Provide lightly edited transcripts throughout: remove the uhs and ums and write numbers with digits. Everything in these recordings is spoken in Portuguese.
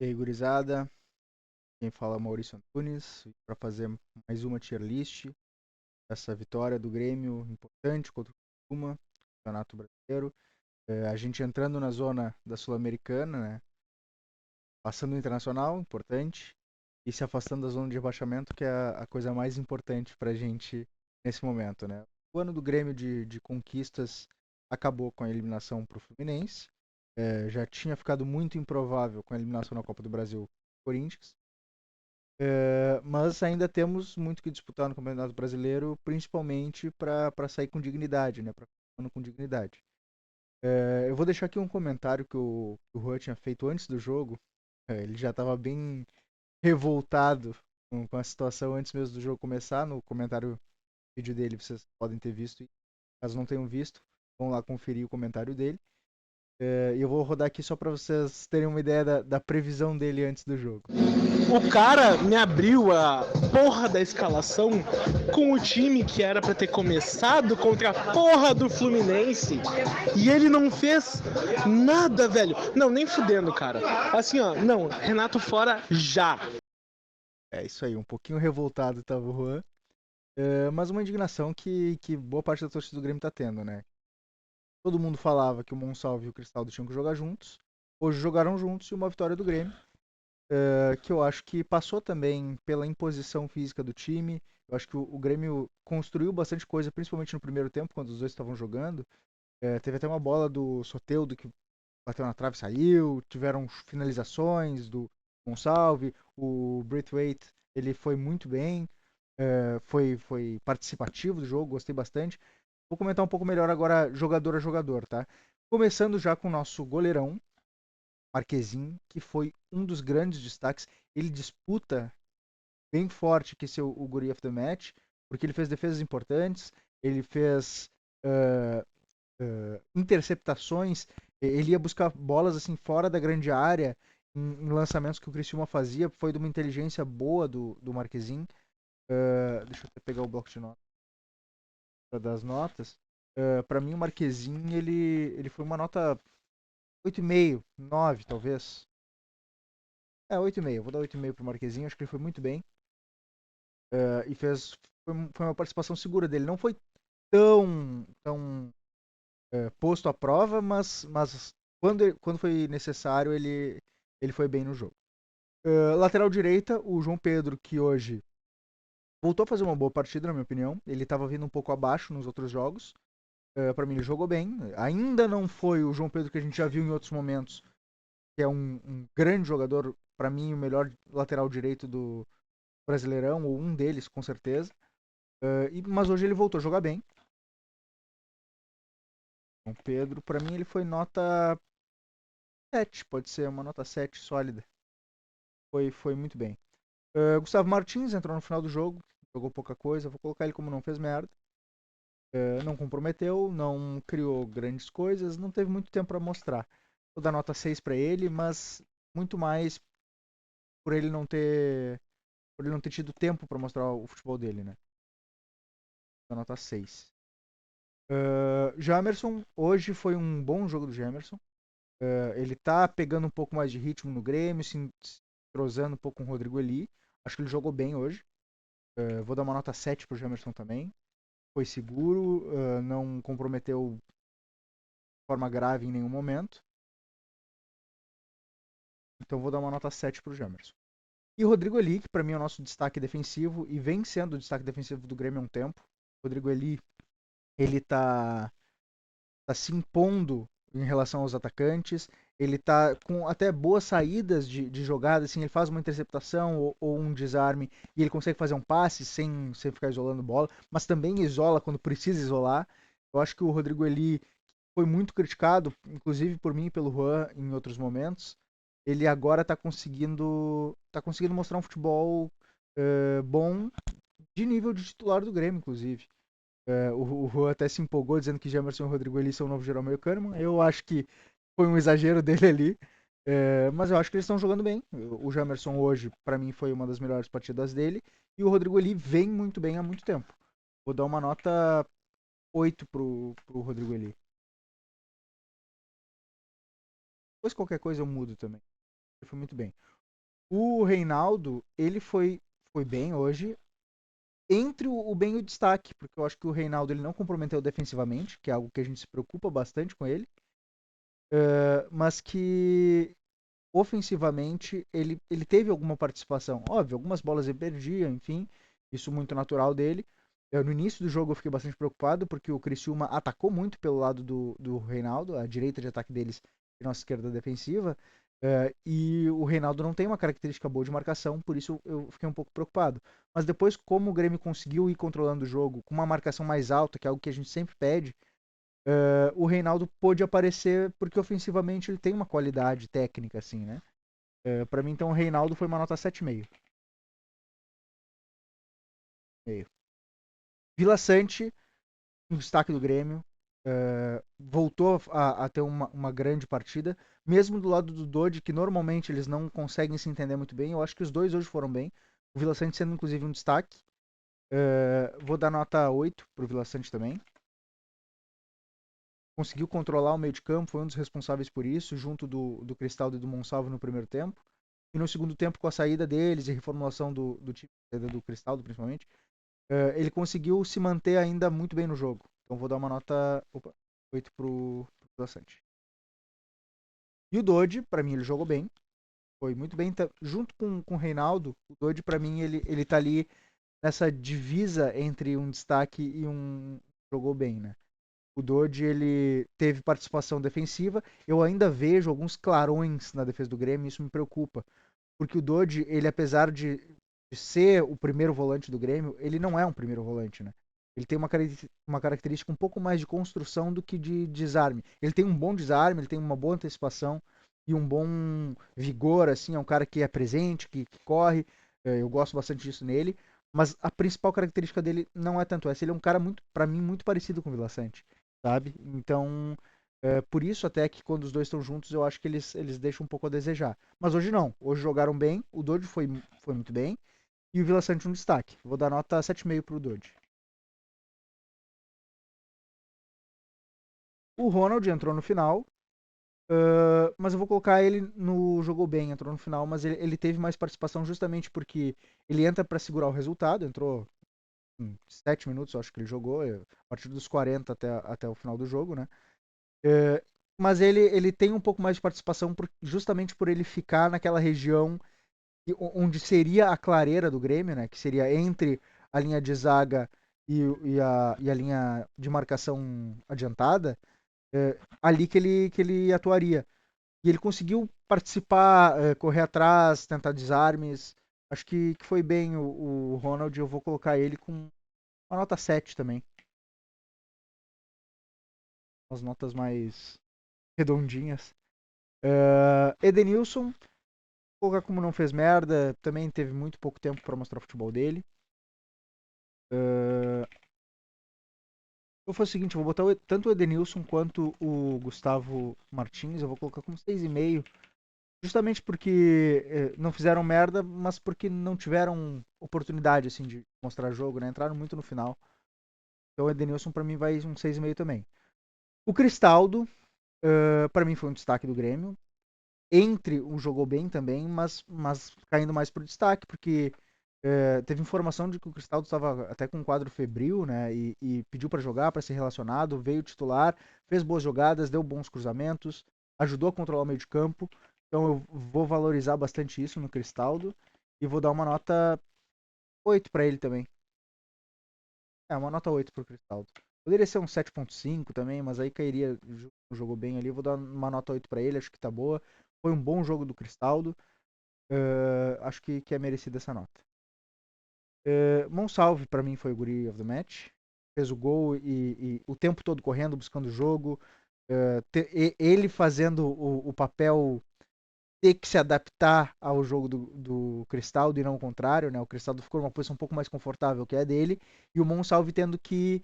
E aí, gurizada? Quem fala é o Maurício Antunes, para fazer mais uma tier list. Essa vitória do Grêmio importante contra o Criciúma, Campeonato Brasileiro. A gente entrando na zona da Sul-Americana, né? Passando o Internacional, importante. E se afastando da zona de rebaixamento, que é a coisa mais importante pra gente nesse momento, né? O ano do Grêmio de conquistas acabou com a eliminação pro Fluminense. Já tinha ficado muito improvável com a eliminação na Copa do Brasil pro Corinthians. Mas ainda temos muito que disputar no Campeonato Brasileiro, principalmente para sair com dignidade, né? Para com dignidade. Eu vou deixar aqui um comentário que o Juan tinha feito antes do jogo. Ele já estava bem revoltado com a situação antes mesmo do jogo começar. No comentário vídeo dele vocês podem ter visto. Caso não tenham visto, vão lá conferir o comentário dele. E eu vou rodar aqui só para vocês terem uma ideia da previsão dele antes do jogo. O cara me abriu a porra da escalação com o time que era pra ter começado contra a porra do Fluminense e ele não fez nada, velho. Não, nem fudendo, cara. Assim, ó, não, Renato fora já. É isso aí, um pouquinho revoltado tava o Juan. Mas uma indignação que boa parte da torcida do Grêmio tá tendo, né? Todo mundo falava que o Monsalve e o Cristaldo tinham que jogar juntos. Hoje jogaram juntos e uma vitória do Grêmio, que eu acho que passou também pela imposição física do time. Eu acho que o Grêmio construiu bastante coisa, principalmente no primeiro tempo, quando os dois estavam jogando. Teve até uma bola do Soteldo que bateu na trave e saiu. Tiveram finalizações do Monsalve. O Braithwaite, ele foi muito bem. Foi participativo do jogo, gostei bastante. Vou comentar um pouco melhor agora, jogador a jogador, tá? Começando já com o nosso goleirão, Marquezin, que foi um dos grandes destaques. Ele disputa bem forte que ser o Guri of the Match, porque ele fez defesas importantes, ele fez uh, interceptações, ele ia buscar bolas assim fora da grande área, em lançamentos que o Criciúma fazia, foi de uma inteligência boa do Marquezin. Deixa eu até pegar o bloco de notas das notas. Para mim, o Marquezin, ele foi uma nota 8,5, 9 talvez. 8,5. Vou dar 8,5 pro Marquezin, acho que ele foi muito bem. E foi uma participação segura dele. Não foi tão posto à prova, mas quando foi necessário, ele foi bem no jogo. Lateral direita, o João Pedro, que hoje voltou a fazer uma boa partida, na minha opinião. Ele estava vindo um pouco abaixo nos outros jogos. Para mim, ele jogou bem. Ainda não foi o João Pedro que a gente já viu em outros momentos, que é um grande jogador. Para mim, o melhor lateral direito do Brasileirão, ou um deles, com certeza. Mas hoje ele voltou a jogar bem. João Pedro, para mim, ele foi nota 7, pode ser uma nota 7 sólida. Foi muito bem. Gustavo Martins entrou no final do jogo, jogou pouca coisa. Vou colocar ele como não fez merda. Não comprometeu, não criou grandes coisas, não teve muito tempo para mostrar. Vou dar nota 6 para ele, mas muito mais por ele não ter tido tempo para mostrar o futebol dele, né? Vou dar nota 6. Jamerson, hoje foi um bom jogo do Jamerson. Ele tá pegando um pouco mais de ritmo no Grêmio, se entrosando um pouco com o Rodrigo Eli. Acho que ele jogou bem hoje. Vou dar uma nota 7 pro Jamerson também. Foi seguro, não comprometeu de forma grave em nenhum momento. Então vou dar uma nota 7 pro Jamerson. E Rodrigo Eli, que para mim é o nosso destaque defensivo e vem sendo o destaque defensivo do Grêmio há um tempo. Rodrigo Eli, ele tá se impondo em relação aos atacantes. Ele tá com até boas saídas de jogada, assim, ele faz uma interceptação ou um desarme e ele consegue fazer um passe sem ficar isolando bola, mas também isola quando precisa isolar. Eu acho que o Rodrigo Eli foi muito criticado, inclusive por mim e pelo Juan em outros momentos. Ele agora tá conseguindo mostrar um futebol bom de nível de titular do Grêmio, inclusive. O Juan até se empolgou dizendo que Jamerson e Rodrigo Eli são o novo Jeromel Kahneman. Eu acho que foi um exagero dele ali. Mas eu acho que eles estão jogando bem. O Jamerson hoje, para mim, foi uma das melhores partidas dele. E o Rodrigo Eli vem muito bem há muito tempo. Vou dar uma nota 8 pro Rodrigo Eli. Depois qualquer coisa eu mudo também. Ele foi muito bem. O Reinaldo, ele foi bem hoje, entre o bem e o destaque, porque eu acho que o Reinaldo ele não comprometeu defensivamente, que é algo que a gente se preocupa bastante com ele, mas que ofensivamente ele teve alguma participação. Óbvio, algumas bolas ele perdia, enfim, isso muito natural dele. No início do jogo eu fiquei bastante preocupado, porque o Criciúma atacou muito pelo lado do Reinaldo, a direita de ataque deles e nossa esquerda defensiva, e o Reinaldo não tem uma característica boa de marcação, por isso eu fiquei um pouco preocupado. Mas depois, como o Grêmio conseguiu ir controlando o jogo com uma marcação mais alta, que é algo que a gente sempre pede, o Reinaldo pôde aparecer porque ofensivamente ele tem uma qualidade técnica, assim, né? Pra mim, então, o Reinaldo foi uma nota 7,5. Meio. Vila Sante, um destaque do Grêmio, voltou a ter uma grande partida, mesmo do lado do Dodge, que normalmente eles não conseguem se entender muito bem. Eu acho que os dois hoje foram bem. O Vila Sante sendo inclusive um destaque. Vou dar nota 8 pro Vila Sante também. Conseguiu controlar o meio de campo, foi um dos responsáveis por isso, junto do Cristaldo e do Monsalvo no primeiro tempo. E no segundo tempo, com a saída deles e reformulação do time, do Cristaldo principalmente, ele conseguiu se manter ainda muito bem no jogo. Então vou dar uma nota 8 pro Sante. E o Dodge, pra mim, ele jogou bem. Foi muito bem. Junto com o Reinaldo, o Dodge, pra mim, ele tá ali nessa divisa entre um destaque e um jogou bem, né? O Dodge, ele teve participação defensiva. Eu ainda vejo alguns clarões na defesa do Grêmio, e isso me preocupa. Porque o Dodge, ele apesar de ser o primeiro volante do Grêmio, ele não é um primeiro volante, né? Ele tem uma característica um pouco mais de construção do que de desarme. Ele tem um bom desarme, ele tem uma boa antecipação e um bom vigor, assim, é um cara que é presente, que corre. Eu gosto bastante disso nele. Mas a principal característica dele não é tanto essa. Ele é um cara, muito, para mim, muito parecido com o Vila Sante, sabe? Então, por isso até que quando os dois estão juntos, eu acho que eles deixam um pouco a desejar. Mas hoje não. Hoje jogaram bem, o Dodge foi muito bem, e o Vila Sante um destaque. Vou dar nota 7,5 pro Dodge. O Ronald entrou no final, mas eu vou colocar ele no jogou bem, entrou no final, mas ele teve mais participação justamente porque ele entra para segurar o resultado, entrou em 7 minutos, eu acho que ele jogou, a partir dos 40 até o final do jogo, né? Mas ele tem um pouco mais de participação justamente por ele ficar naquela região onde seria a clareira do Grêmio, né? Que seria entre a linha de zaga e a linha de marcação adiantada, ali que ele atuaria. E ele conseguiu participar, correr atrás, tentar desarmes. Acho que foi bem o Ronald. Eu vou colocar ele com uma nota 7 também. As notas mais redondinhas. Edenilson, colocar como não fez merda, também teve muito pouco tempo para mostrar o futebol dele. Eu vou fazer o seguinte, eu vou botar tanto o Edenilson quanto o Gustavo Martins, eu vou colocar como 6,5, justamente porque não fizeram merda, mas porque não tiveram oportunidade assim de mostrar jogo, né? Entraram muito no final. Então o Edenilson para mim vai um 6,5 também. O Cristaldo, para mim foi um destaque do Grêmio. Entre um jogou bem também, mas caindo mais pro destaque, porque teve informação de que o Cristaldo estava até com um quadro febril, né? E pediu para jogar, para ser relacionado, veio titular, fez boas jogadas, deu bons cruzamentos, ajudou a controlar o meio de campo. Então eu vou valorizar bastante isso no Cristaldo e vou dar uma nota 8 para ele também. Uma nota 8 pro Cristaldo. Poderia ser um 7,5 também, mas aí cairia, jogou bem ali. Eu vou dar uma nota 8 para ele, acho que tá boa. Foi um bom jogo do Cristaldo. Acho que é merecida essa nota. Monsalve, para mim, foi o Guri of the Match. Fez o gol e o tempo todo correndo, buscando o jogo. Ele fazendo o papel ter que se adaptar ao jogo do Cristaldo e não o contrário, né? O Cristaldo ficou numa posição um pouco mais confortável que é a dele, e o Monsalve tendo que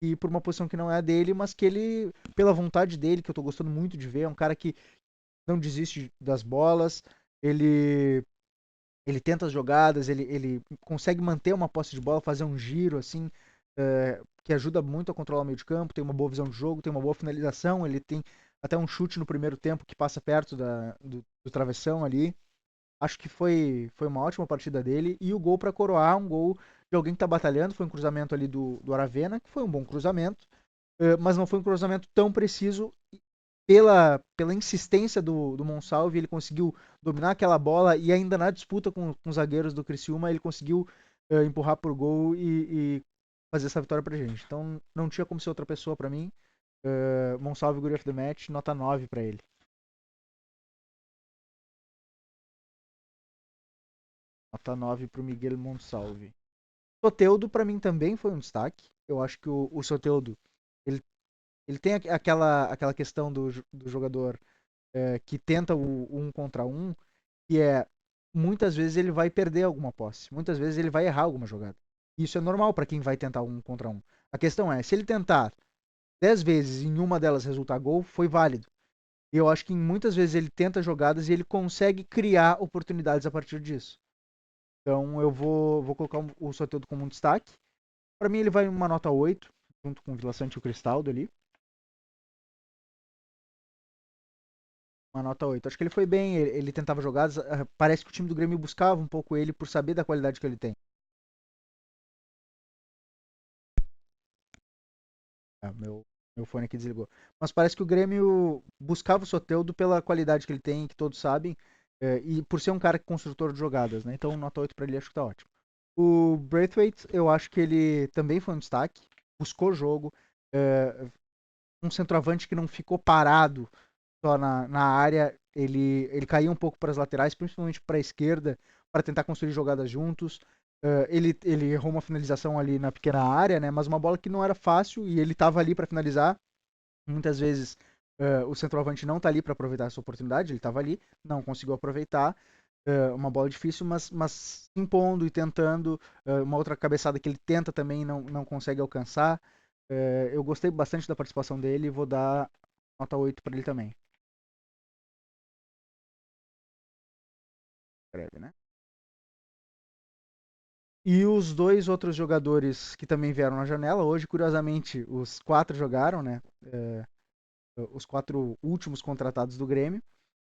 ir por uma posição que não é a dele, mas que ele, pela vontade dele, que eu tô gostando muito de ver, é um cara que não desiste das bolas, ele ele tenta as jogadas, ele consegue manter uma posse de bola, fazer um giro assim, que ajuda muito a controlar o meio de campo, tem uma boa visão de jogo, tem uma boa finalização, ele tem até um chute no primeiro tempo que passa perto do travessão ali. Acho que foi uma ótima partida dele. E o gol para coroar, um gol de alguém que tá batalhando. Foi um cruzamento ali do Aravena, que foi um bom cruzamento. Mas não foi um cruzamento tão preciso. Pela insistência do Monsalve, ele conseguiu dominar aquela bola e ainda na disputa com os zagueiros do Criciúma, ele conseguiu empurrar por gol e fazer essa vitória pra gente. Então não tinha como ser outra pessoa pra mim. Monsalve, Guri of the Match, nota 9 pra ele. Nota 9 pro Miguel Monsalve. Soteldo, pra mim, também foi um destaque. Eu acho que o Soteldo, ele, ele tem aquela questão do jogador que tenta o um contra um, que é muitas vezes ele vai perder alguma posse, muitas vezes ele vai errar alguma jogada. Isso é normal para quem vai tentar um contra um. A questão é, se ele tentar 10 vezes e em uma delas resultar gol, foi válido. E eu acho que muitas vezes ele tenta jogadas e ele consegue criar oportunidades a partir disso. Então eu vou colocar o Soteldo como um destaque. Para mim ele vai uma nota 8, junto com o Vila Sante e o Cristaldo ali. Uma nota 8. Acho que ele foi bem, ele tentava jogadas. Parece que o time do Grêmio buscava um pouco ele por saber da qualidade que ele tem. Meu fone aqui desligou. Mas parece que o Grêmio buscava o Soteldo pela qualidade que ele tem, que todos sabem, e por ser um cara construtor de jogadas, né? Então, nota 8 para ele, acho que tá ótimo. O Braithwaite, eu acho que ele também foi um destaque, buscou jogo, é, um centroavante que não ficou parado só na área, ele caía um pouco para as laterais, principalmente para a esquerda, para tentar construir jogadas juntos. Ele errou uma finalização ali na pequena área, né? Mas uma bola que não era fácil e ele estava ali para finalizar. Muitas vezes o centroavante não está ali para aproveitar essa oportunidade, ele estava ali, não conseguiu aproveitar. Uma bola difícil, mas impondo e tentando. Uma outra cabeçada que ele tenta também não consegue alcançar. Eu gostei bastante da participação dele e vou dar nota 8 para ele também. Breve, né? E os dois outros jogadores que também vieram na janela, hoje, curiosamente, os quatro jogaram, né? Os quatro últimos contratados do Grêmio.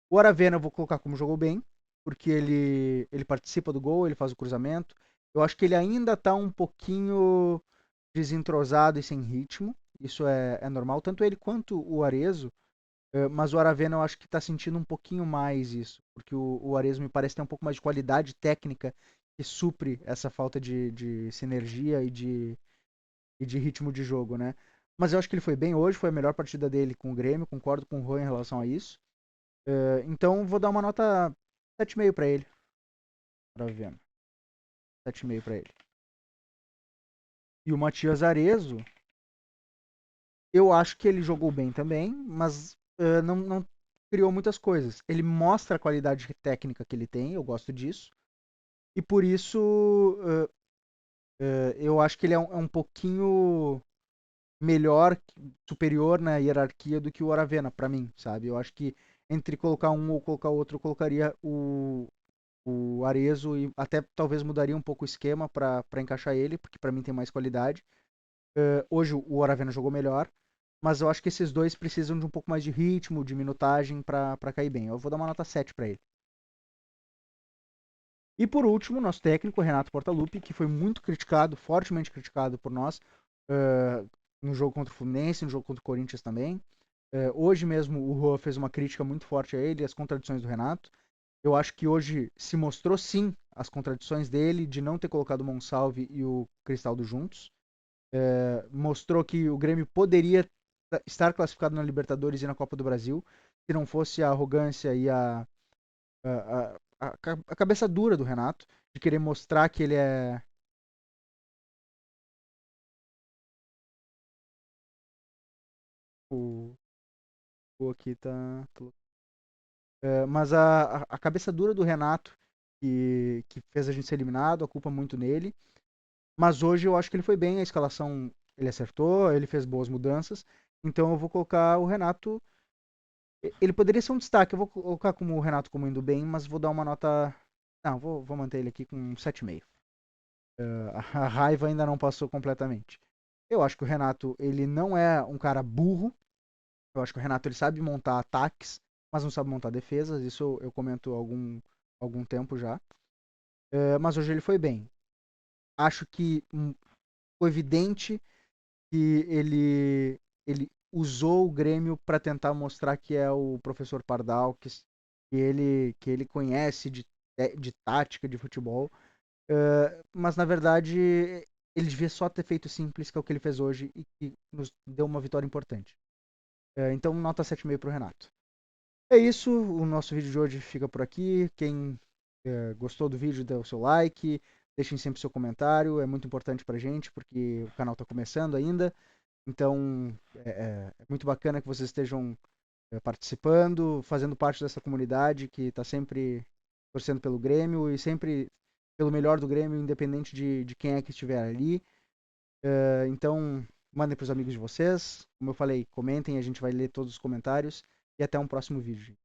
O Aravena eu vou colocar como jogou bem, porque ele participa do gol, ele faz o cruzamento. Eu acho que ele ainda tá um pouquinho desentrosado e sem ritmo. Isso é normal, tanto ele quanto o Arezo. Mas o Aravena eu acho que tá sentindo um pouquinho mais isso, porque o Arezo me parece ter um pouco mais de qualidade técnica que supre essa falta de sinergia e de ritmo de jogo, né? Mas eu acho que ele foi bem hoje, foi a melhor partida dele com o Grêmio, concordo com o Juan em relação a isso. Então vou dar uma nota 7,5 para ele. Aravena. 7,5 para ele. E o Matias Arezo, eu acho que ele jogou bem também, mas não criou muitas coisas. Ele mostra a qualidade técnica que ele tem, eu gosto disso. E por isso eu acho que ele é um pouquinho melhor, superior na hierarquia do que o Aravena, para mim, sabe? Eu acho que entre colocar um ou colocar outro, eu colocaria o Arezo e até talvez mudaria um pouco o esquema para encaixar ele, porque para mim tem mais qualidade. Hoje o Aravena jogou melhor, mas eu acho que esses dois precisam de um pouco mais de ritmo, de minutagem para cair bem. Eu vou dar uma nota 7 para ele. E por último, nosso técnico, Renato Portaluppi, que foi muito criticado, fortemente criticado por nós, no jogo contra o Fluminense, no jogo contra o Corinthians também. Hoje mesmo o Rua fez uma crítica muito forte a ele, as contradições do Renato. Eu acho que hoje se mostrou sim as contradições dele de não ter colocado o Monsalve e o Cristaldo juntos. Mostrou que o Grêmio poderia estar classificado na Libertadores e na Copa do Brasil se não fosse a arrogância e a cabeça dura do Renato de querer mostrar que ele é o, o aqui tá. Mas a cabeça dura do Renato que fez a gente ser eliminado, a culpa muito nele. Mas hoje eu acho que ele foi bem, a escalação ele acertou, ele fez boas mudanças. Então eu vou colocar o Renato. Ele poderia ser um destaque, eu vou colocar como o Renato como indo bem, mas vou dar uma nota. Não, vou manter ele aqui com 7,5. A raiva ainda não passou completamente. Eu acho que o Renato ele não é um cara burro, Eu acho que o Renato ele sabe montar ataques, mas não sabe montar defesas. Isso eu comento há algum tempo já. Mas hoje ele foi bem. Acho que foi evidente que ele usou o Grêmio para tentar mostrar que é o professor Pardal, que ele conhece de tática, de futebol. Mas na verdade ele devia só ter feito simples, que é o que ele fez hoje e que nos deu uma vitória importante. Então, nota 7,5 para o Renato. É isso, o nosso vídeo de hoje fica por aqui. Quem gostou do vídeo, dê o seu like, deixem sempre seu comentário, é muito importante pra gente, porque o canal está começando ainda. Então, é muito bacana que vocês estejam participando, fazendo parte dessa comunidade que está sempre torcendo pelo Grêmio e sempre pelo melhor do Grêmio, independente de quem é que estiver ali. Então, mandem para os amigos de vocês. Como eu falei, comentem, a gente vai ler todos os comentários. E até um próximo vídeo.